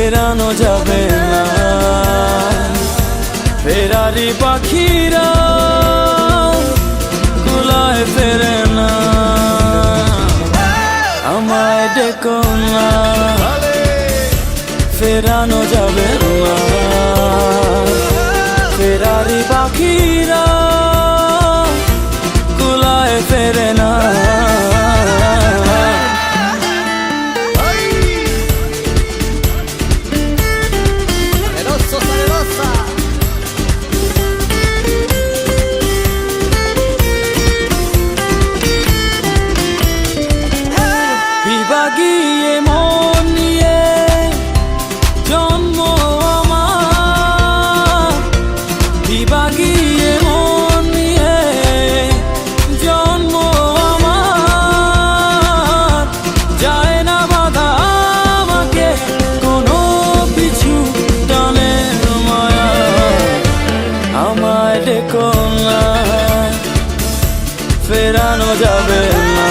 ফেরানো যাবে না। ফেরারি পাখিরা কুলায় ফেরে না, আমায় ডেকো না, ফেরানো যাবে না। ফেরারি পাখিরা কুলায় ফেরে না। বিভাগীয় মন নিয়ে জন্ম আমার, বিভাগীয় মন নিয়ে জন্ম আমার। যায় না বাধা আমাকে কোনো কিছু টানে মায়া, আমায় ডেকো না, ফেরানো যাবে না।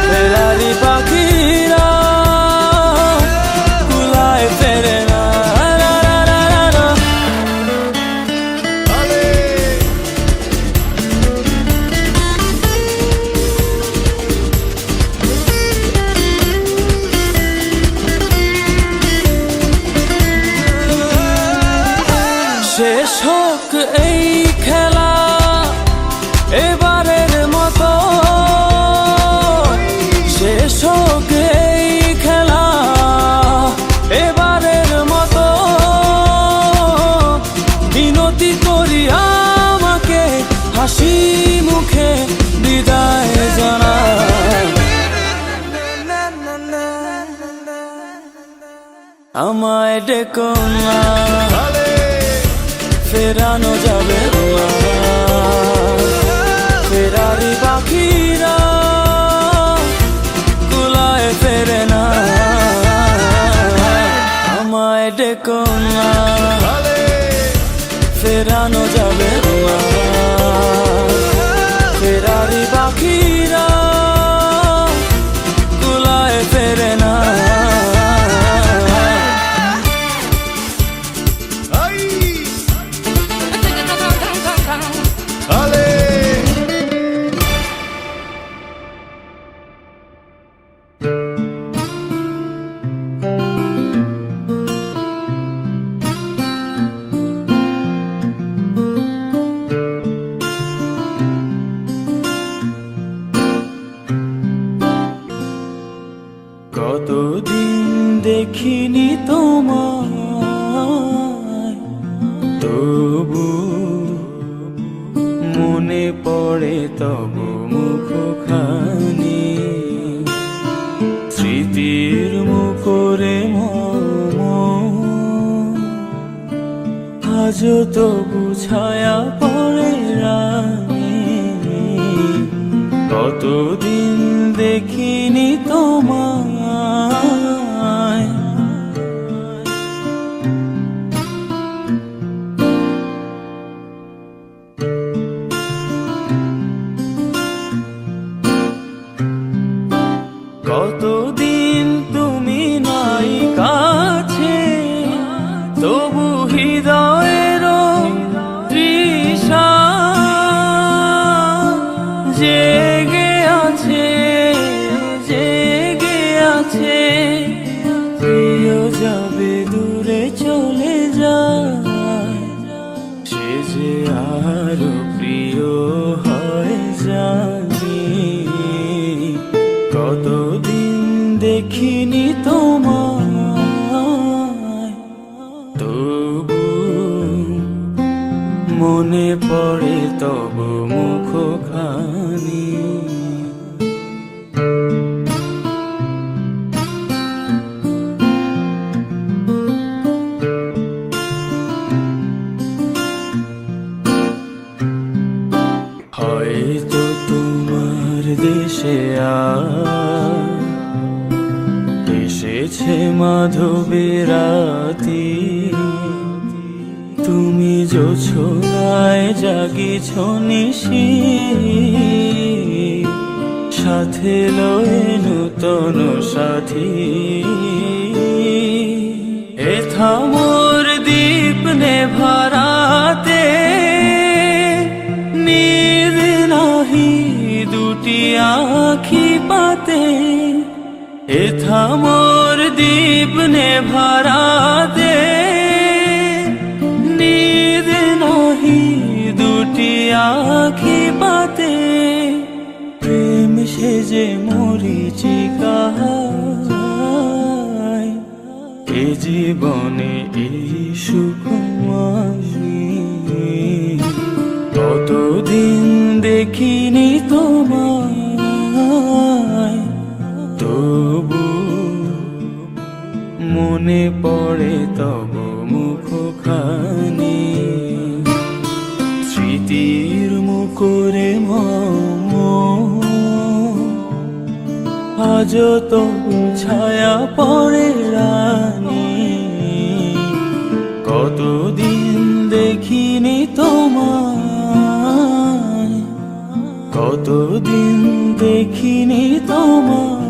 ফেরারি পাখিরা কুলায় ফেরে না। শেষ হোক এই খেলা এবারের মতো, শেষ হোক এই খেলা এবারের মতো। বিনতি করি আমাকে হাসি মুখে বিদায় জানা, আমায় ডেকো না, ফেরানো যাবে না। ফেরারি পাখিরা কুলায় ফেরে না, আমায় ডেকো না, ফেরানো যাবে না। ফেরারি পাখিরা কুলায় ফেরে না। কতদিন দেখিনি তোমায়, তবু মনে পড়ে তব মুখখানি। স্মৃতির মুখরে মম আজও তবু ছায়া পড়ে রানী। কতদিন দেখিনি তোমায়, কতদিন তুমি নাই কাছে, তবু হৃদয়ের তৃষা জেগে আছে, জেগে আছে। প্রিয় যাবে দূরে চলে যায়, সে যে আরো প্রিয় হয় জানি। কতদিন দেখিনি তোমায়, তবু মনে পড়ে তব মুখখানি। হয়তো তোমার দেশে এসেছে মাধবের রাতি, তুমি জোছনায় জাগিছ নিশি। সাথে লয়ে নূতন সাথী এথা মোর দীপ নেভারাতে নীর নাহি দুটি আখি পাতে এথা মোর দীপ নেভারাতে নীর নাহি দুটি আখি পাতে প্রেম সেজে মরিচিকা এ জীবনে এই সুখ কতদিন দেখিনি তোমায় তবু মনে পড়ে তব মুখখানি স্মৃতির মুখরে আজ তো ছায়া পড়ে রানী কতদিন দেখিনি তোমায় কতদিন দেখিনি তোমায়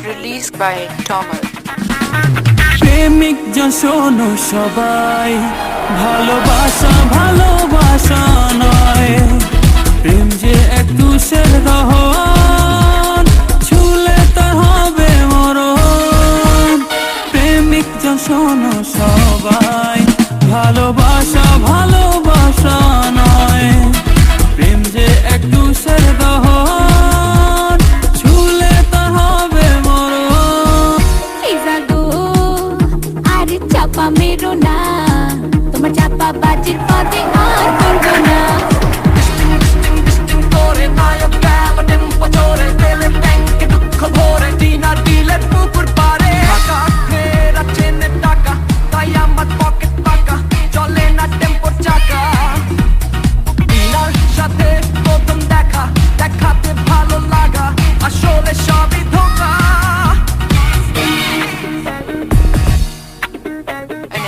Released by Tomal. প্রেমিক জন শোনো সবাই ভালোবাসা ভালোবাসা নয় প্রেম যে এক তুষের দহন ছুলে তার হবে মরণ প্রেমিক জন শোনো সবাই ভালোবাসা ভালোবাসা নয় প্রেম যে এক তুষের দহন ছুলে তার হবে মরণ চাপা মেরো না তোমার চাপা বাজির পথে আর করবো না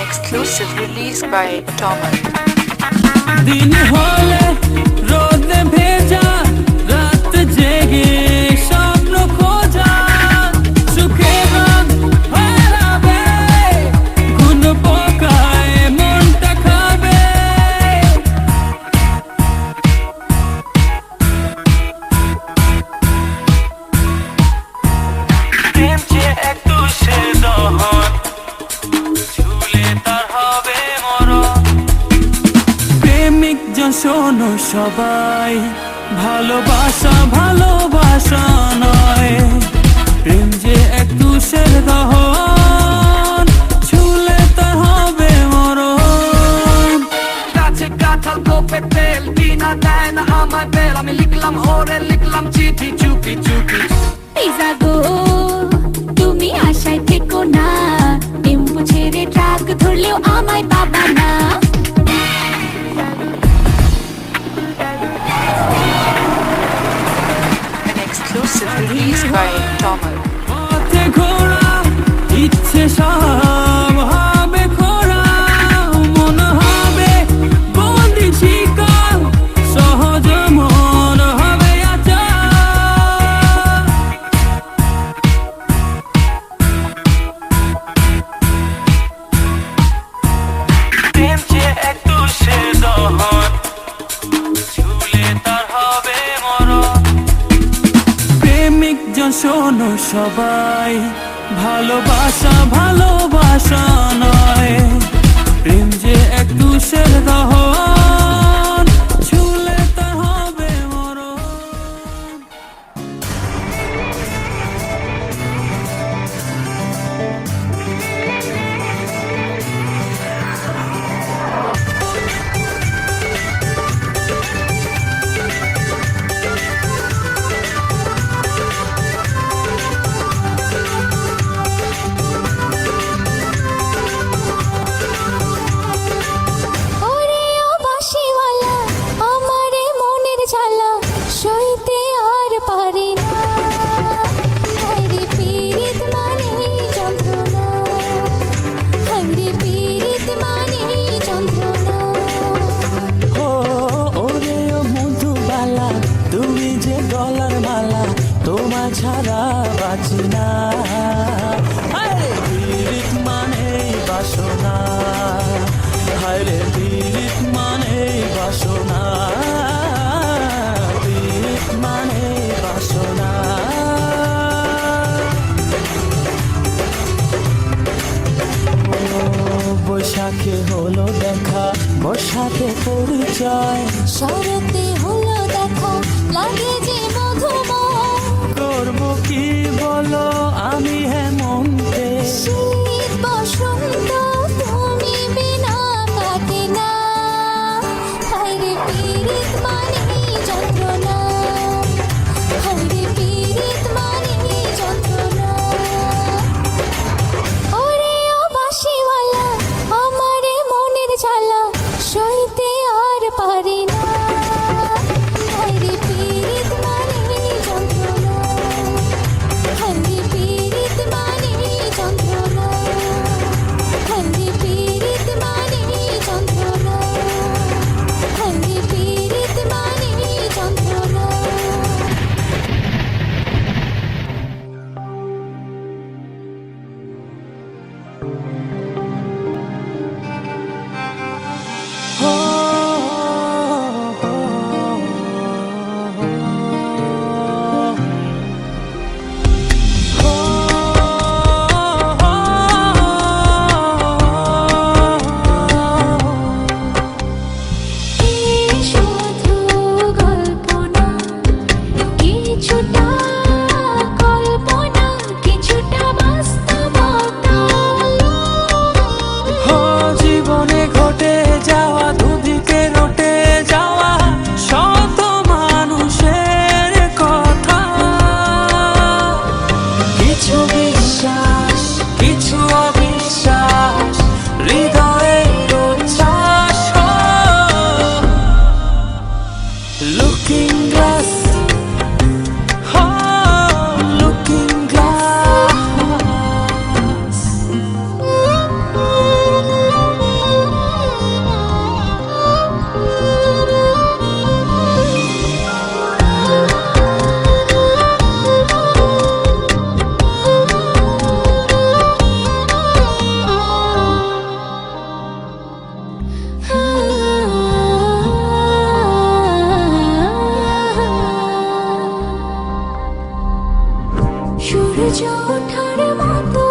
Exclusive released by Tomal. দিন হলে রোদে ভেজা রাত জেগে স্বপ্ন খোঁজা সুখে রঙ হারাবে ঘুন পোকায় মনটা খাবে প্রেম যে এক তুষের দহন ছুলে তার হবে মরণ প্রেমিক জন শোনো সবাই ভালোবাসা ভালোবাসা নয় প্রেম যে এক তুষের দহন ছুলে তার হবে মরণ গাছে কাঁঠাল কোপে তেল কিনা দেয় না আমায় বেল আমি লিখলাম ওরে লিখলাম চিঠি চুপি চুপি পিজা গো তুমি আশায় থেকো না টেম্পো ছেড়ে ট্রাক ধরলেও আমায় পাবা না An exclusive released by Tomal. পথে ঘোড়া ইচ্ছে সব হবে খোড়া মন হবে বন্দি শিকার সহজ মন হবে আচার প্রেম যে এক তুষের দহন ছুলে তার হবে মরণ প্রেমিক জন শোনো সবাই ভালোবাসা ভালোবাসা নয় প্রেম যে এক তুষের দহন ছুলে তার হবে মরণ বৈশাখে হলো দেখা, বর্ষাতে পরিচয়, শরতে হলো দেখা, লাগে যে মধুময়। করবো কি বলো আমি হেমন্তে, শীত বসন্ত তুমি বিনা কাটে না। হায়রে পীড়িত মানে যন্ত্রণা, হায়রে পীড়িত মানে যন্ত্রণা। ওরে ও বাঁশিওয়ালা, আমারে মনের জ্বালা সইতে আর পারি না। হায়রে পীড়িত মানে যন্ত্রণা, হায়রে পীড়িত মানে যন্ত্রণা, হায়রে পীড়িত মানে যন্ত্রণা, হায়রে পীড়িত মানে যন্ত্রণা। এই শুধু গল্প না, কিছুটা কল্পনা, কিছুটা বাস্তবতা। জীবনে ঘটে যাওয়া, দুদিকে রটে যাওয়া শত মানুষের কথা। কিছু বিশ্বাস, কিছু অবিশ্বাস, হৃদয়ের উচ্ছ্বাস। Looking glass, looking glass. সূর্য ওঠার মতো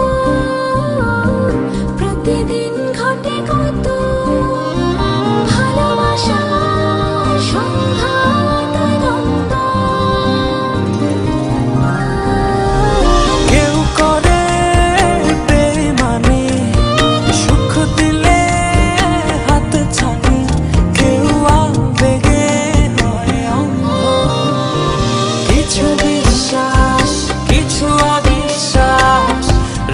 প্রতিদিন ঘটে কত ভালোবাসা সংঘাত দ্বন্দ্ব। কেউ করে বেইমানি, সুখ দিলে হাত ছানি, কেউ আবেগে হয় অন্ধ। কিছু বিশ্বাস, কিছু অবিশ্বাস,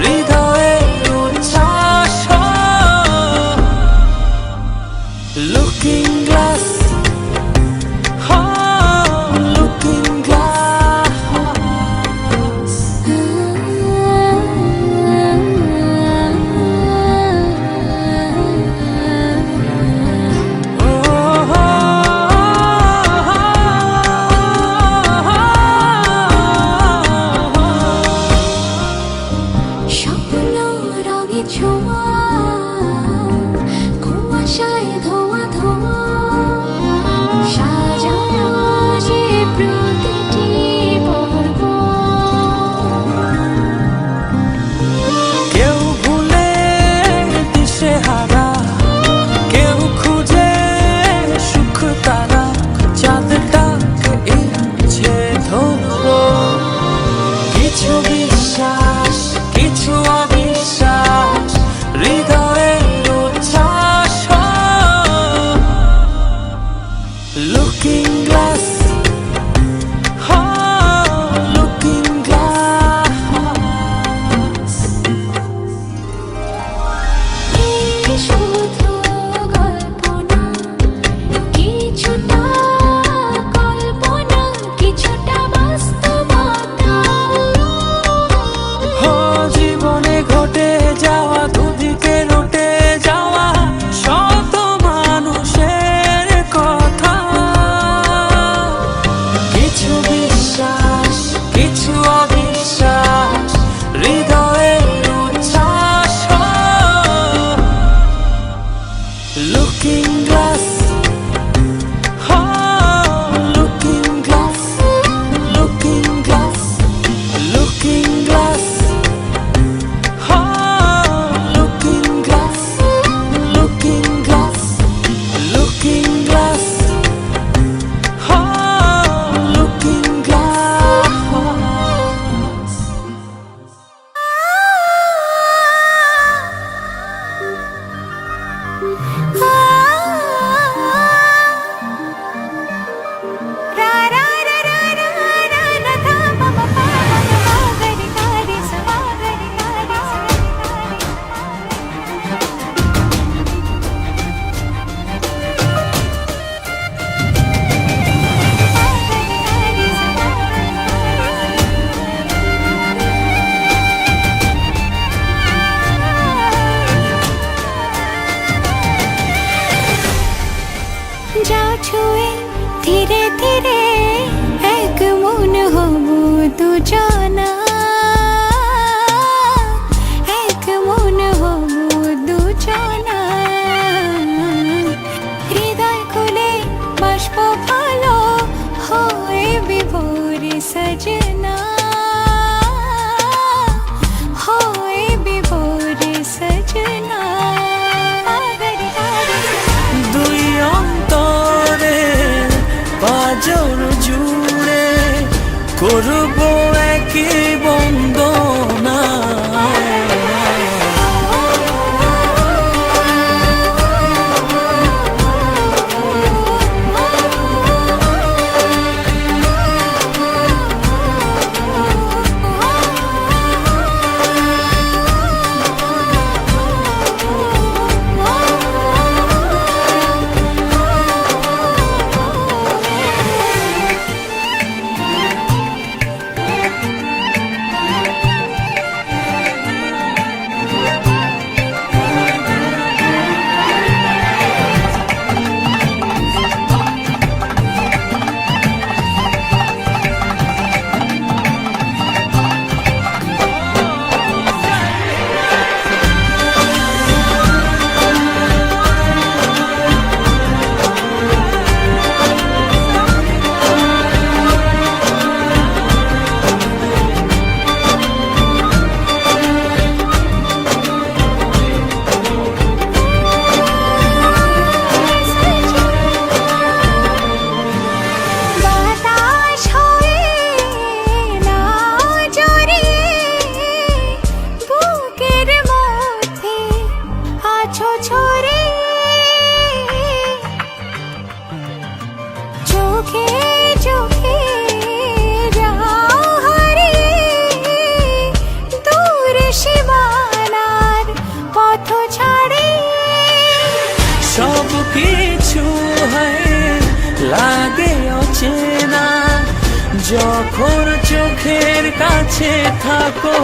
হৃদয়ের উচ্ছ্বাস। Looking glass, looking glass. স্বপ্ন রঙে ছোঁয়া, কুয়াশায় ধোয়া ধোয়া, সাজানো যে প্রতিটি পর্ব। কেউ ভুলে দিশেহারা, কেউ খুঁজে সুখ তারা, চাঁদটাকে ইচ্ছে ধরো। কিছু বিশ্বাস, কিছু অবিশ্বাস, হৃদয়ের উচ্ছ্বাস। Looking glass, looking glass. এই শুধু গল্প না, কিছুটা কল্পনা, কিছুটা বাস্তবতা। জীবনে ঘটে যাওয়া, দুদিকে রটে যাওয়া শত মানুষের কথা। কিছু বিশ্বাস, কিছু অবিশ্বাস, হৃদয়ের উচ্ছ্বাস। Looking glass, looking glass, looking glass, looking glass, looking glass, looking যা ছুঁয়ে ধীরে ধীরে এক মন হবু দুজনা, এক মন হবু দুজনা। হৃদয় খুলে বাষ্প ভালো হয়ে বিভোর সজনা, হয়ে বিভোর সজনা। দুই অন্তরে পাঁজর জুড়ে করবো একই বন্দনা। সব কিছু লাগে অচেনা যখন চোখের কাছে থাকো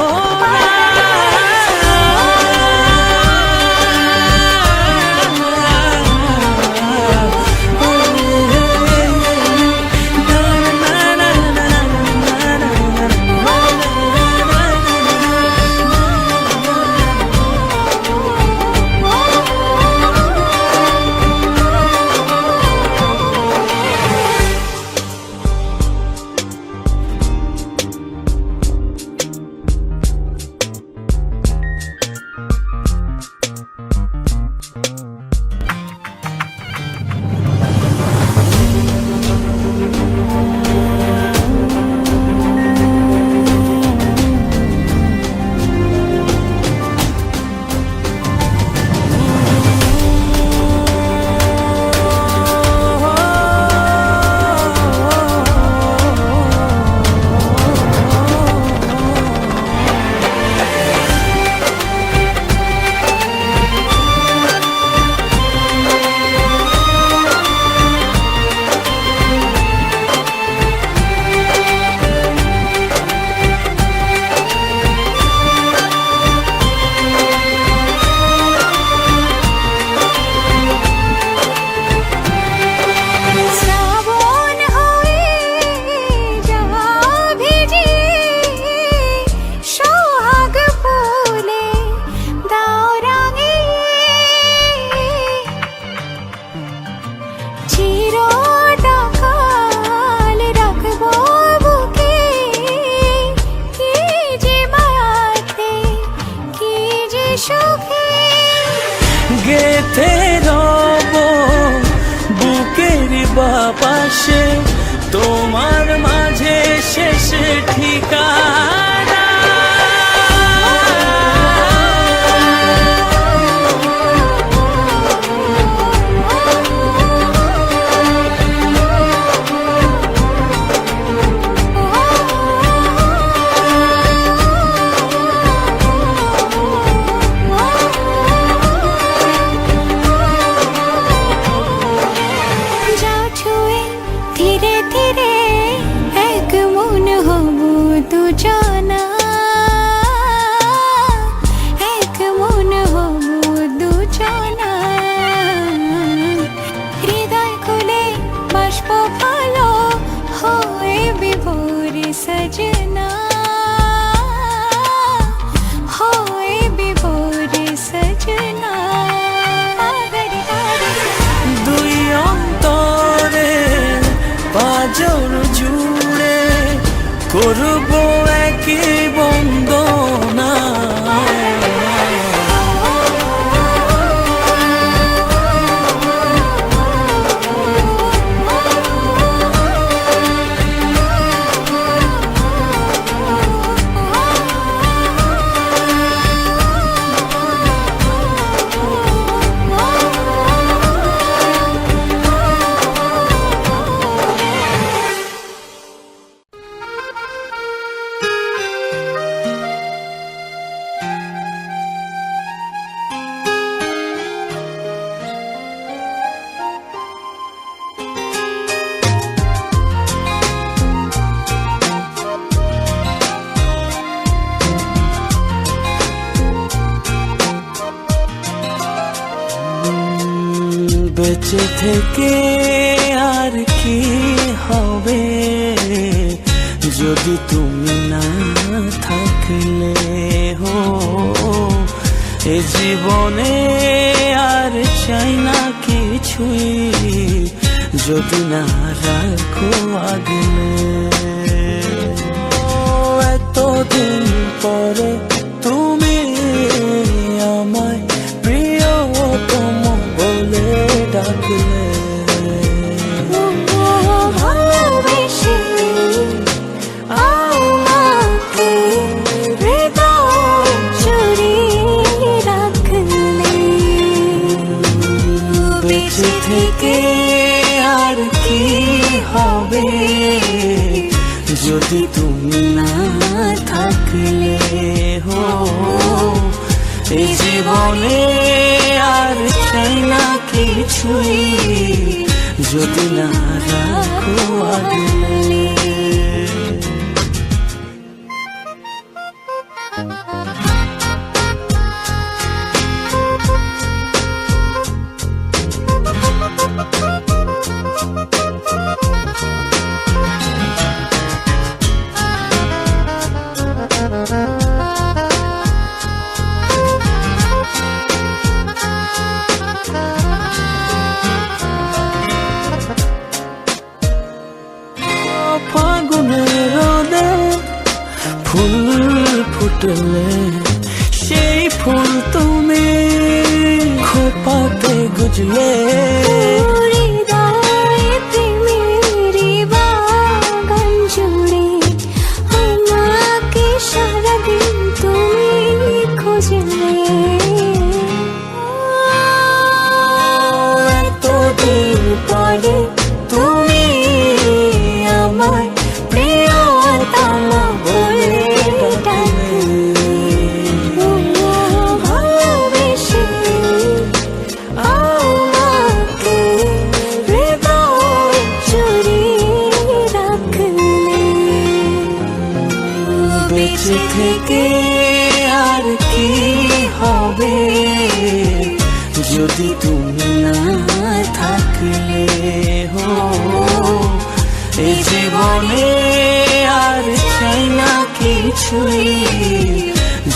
গেথে রব বুকের বাপাশে তোমার মাঝে শেষ ঠিকানা করবো একই বন্দনা। বেঁচে থেকে আর কি হবে যদি তুমি না থাকলে হো, এ জীবনে আর চাই না কিছুই যদি না রাখো আগলে। এতদিন পরে তুমি আমায় প্রিয়তম বলে ডাকলে। ভালোবেসে আমাকে হৃদয় জুড়িয়ে রাখলে। বেঁচে থেকে আর কি হবে যদি তুমি না থাকলে হো, এই জীবনে আর চাই না কিছুই যদি না রাখো আগলে। ফাগুনের রোদে ফুল ফুটলে সেই ফুল তুমি খোপাতে গুজলে। হৃদয়ে প্রেমের বাগান জুড়ে আমাকে সারাদিন তুমি খুঁজলে। এতদিন পরে তুমি আমায় প্রিয়তম বলে ডাকলে। ভালোবেসে আমাকে হৃদয় জুড়িয়ে রাখলে। বেঁচে থেকে আর কি হবে যদি তুমি না থাকলে হো, এই জীবনে আর চাই না কিছুই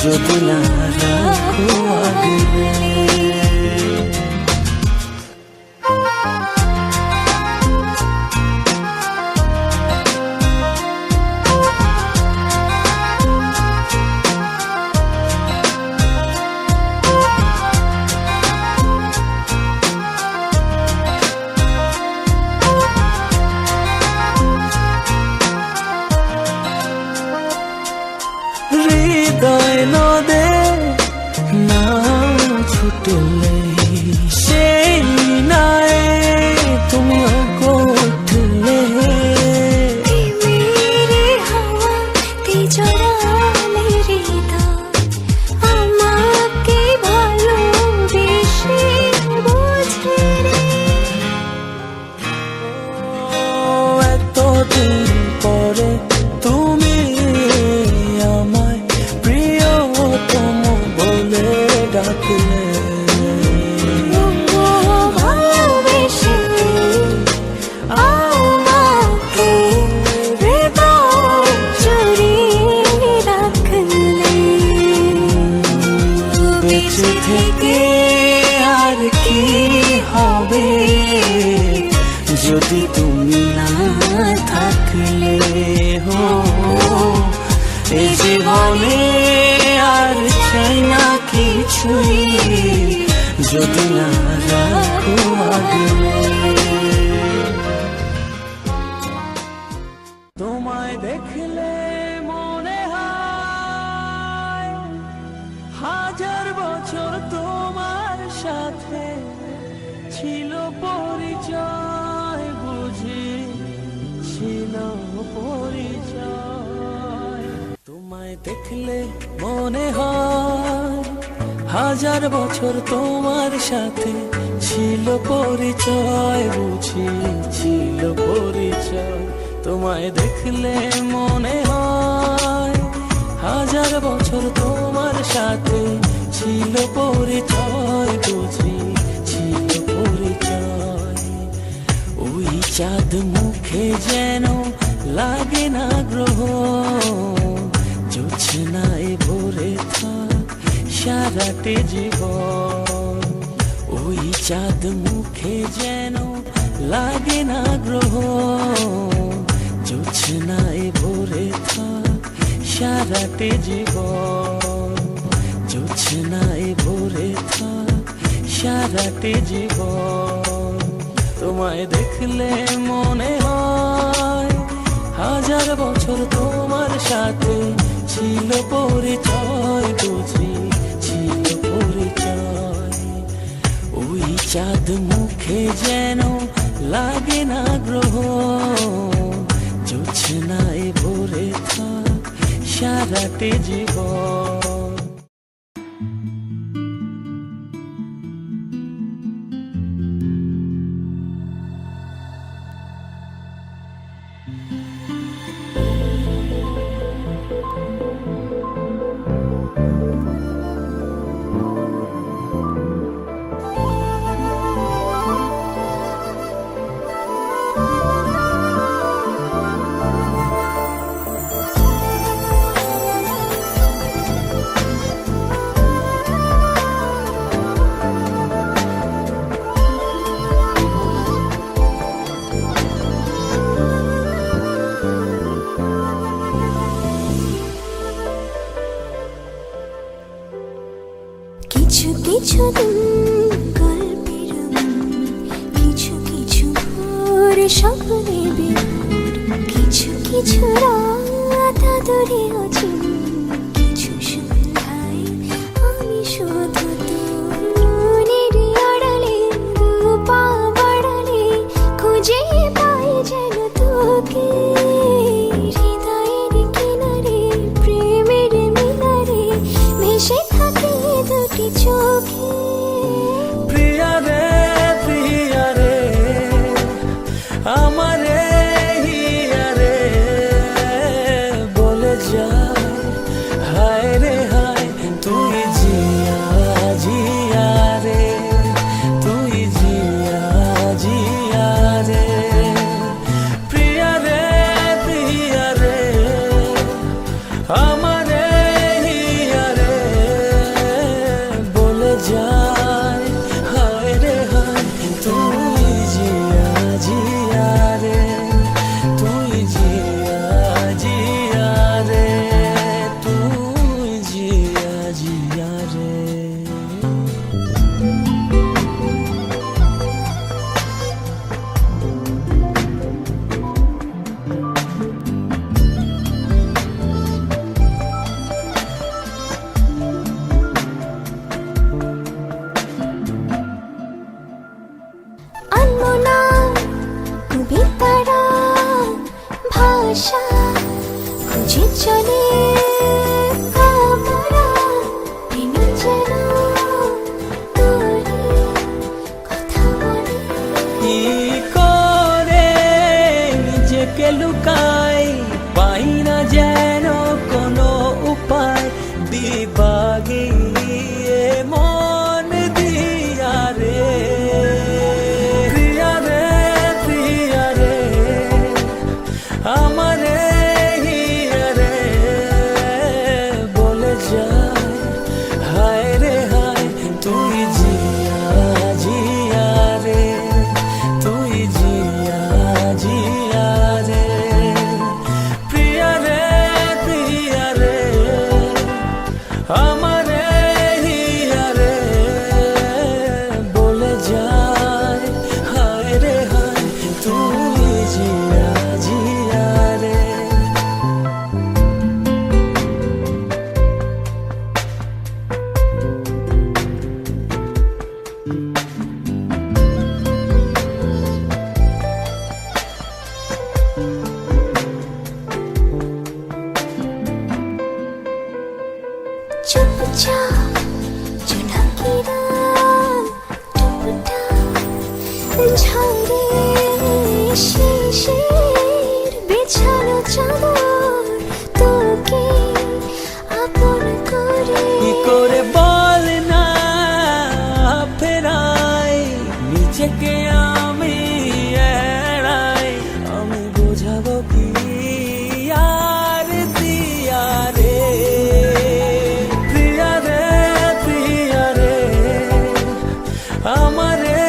যদি না রাখো আগলে। হৃদয় নদে নাও ছুটলে সেই নাই তুমি উঠলে। মেরে হাওয়াতে জড়ালে হৃদয় আমাকে ভালোবেসে বুঝলে। এতদিন পরে তুমি আমায় প্রিয়তম বলে ডাকলে। ভালোবেসে আমাকে হৃদয় জুড়িয়ে রাখলে। বেঁচে থেকে আর কি হবে যদি তুমি না থাকলে হো এই জীবনে আর চাই না কিছুই যদি না রাখো আগলে তোমায় দেখলে মনে হয় হাজার বছর তোমার সাথে ছিল পরিচয় বুঝি ছিল পরিচয় তোমায় দেখলে মনে হয় হাজার বছর তোমার সাথে ছিল পরিচয় বুঝি ছিল পরিচয় তোমায় দেখলে মনে হয় হাজার বছর তোমার সাথে ছিল পরিচয় বুঝি ছিল পরিচয় ওই চাঁদ মুখে যেন লাগে না গ্রহ জোছনায় ভরে থাক সারাটে জীবন ওই চাঁদ মুখে যেন লাগে না গ্রহ জোছনায় ভরে থাক সারাটে জীবন জোছনায় ভরে থাক সারাটে জীবন তোমায় দেখলে মনে হয় হাজার বছর তোমার সাথে ছিল পরিচয় বুঝি ছিল পরিচয় ওই চাঁদ মুখে যেন লাগে না গ্রহ জোছনায় ভরে থাক সারাটে জীবন কিছু কিছু দিন গল্পের কিছু কিছু ভোর স্বপ্নে বিভোর কিছু কিছু রাত আদরে অচিন কিছু সন্ধ্যায় আমি শুধু তোর আড়ালে পা বাড়ালে খুঁজে পাই যেন তোকে হৃদয়ের কিনারে প্রেমের মিনারে ভেসে থাকে দুটি চোখে প্রিয়া রে আমারে হিয়া রে বলে যায় হায় রে হায় তুই জিয়া জিয়া রে তুই জিয়া জিয়া রে প্রিয়া রে আমারে হিয়া রে বলে যায় হায় রে হায় তুই জিয়া জিয়া রে তুই জিয়া জিয়া রে তুই জিয়া জিয়া রে আনমনা কবিতারা ভাষা খুঁজে চলে আমরা প্রেমে যেন তোরে কথা বলে কি করে নিজেকে লুকাই পাই না যেন কোনো উপায় দিবাগে মন দিয়া রে প্রিয়া রে আমারে হিয়া রে বলে যায় হায় রে হায় তুই জিয়া জিয়া রে তুই জিয়া ঝরে শেষের বিছানো চাদর তোকে আপন করে কি করে বল না ফেরাই নিজেকে আমি এড়াই আমি বোঝাবো কি আর দিয়া রে প্রিয়া রে প্রিয়া রে আমারে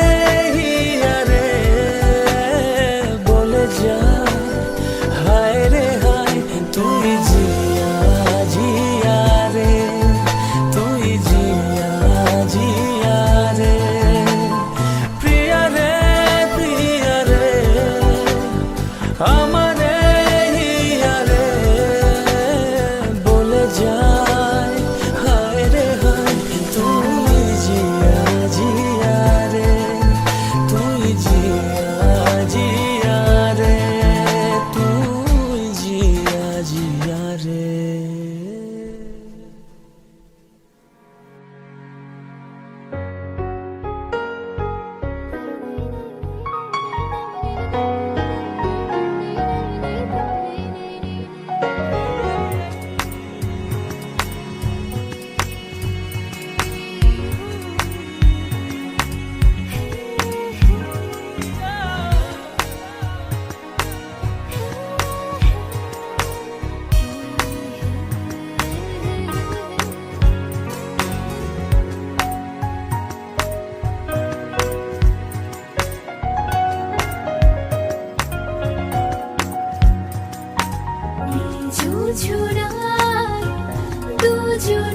হিয়া রে বলে যা হায় রে হায় তুই জিয়া জিয়া রে তুই জিয়া জিয়া রে প্রিয়া রে প্রিয়া রে আমারে হিয়া রে বলে যায় হায় রে হায় তুই জিয়া জিয়া রে তুই জিয়া জিয়া রে তুই জিয়া জিয়া রে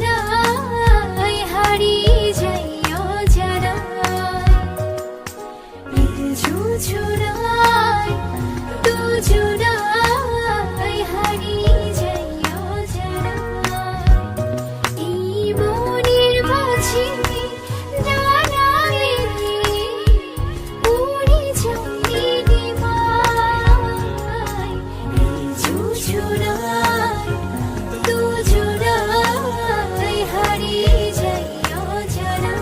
দুজনাই হারিয়ে যাইও যারা দুজনাই দুজনাই হারিয়ে যাইও যারা এই মনের মাঝে নানা মেঘে উড়ে যায় নিমাই দুজনাই দুজনাই হারিয়ে যাইও যারা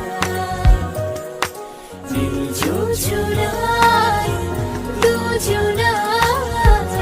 দুজনাই দুজনাই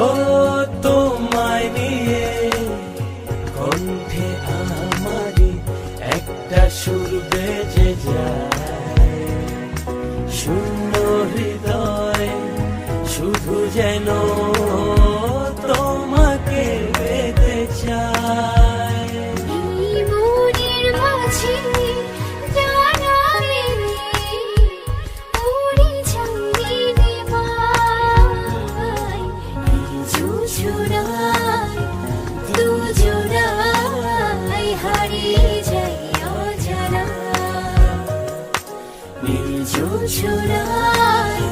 ও তোমায় নিয়ে কণ্ঠে আমারি একটা সুর বেজে যায়, শূন্য হৃদয় শুধু যেন তোমাকে পেতে চায়। এই মনের মাঝে জানা মেলে উড়ে যাই নিবাই, এই জোছনায় দুজনায় হারিয়ে যাই অজানা, এই জোছনায়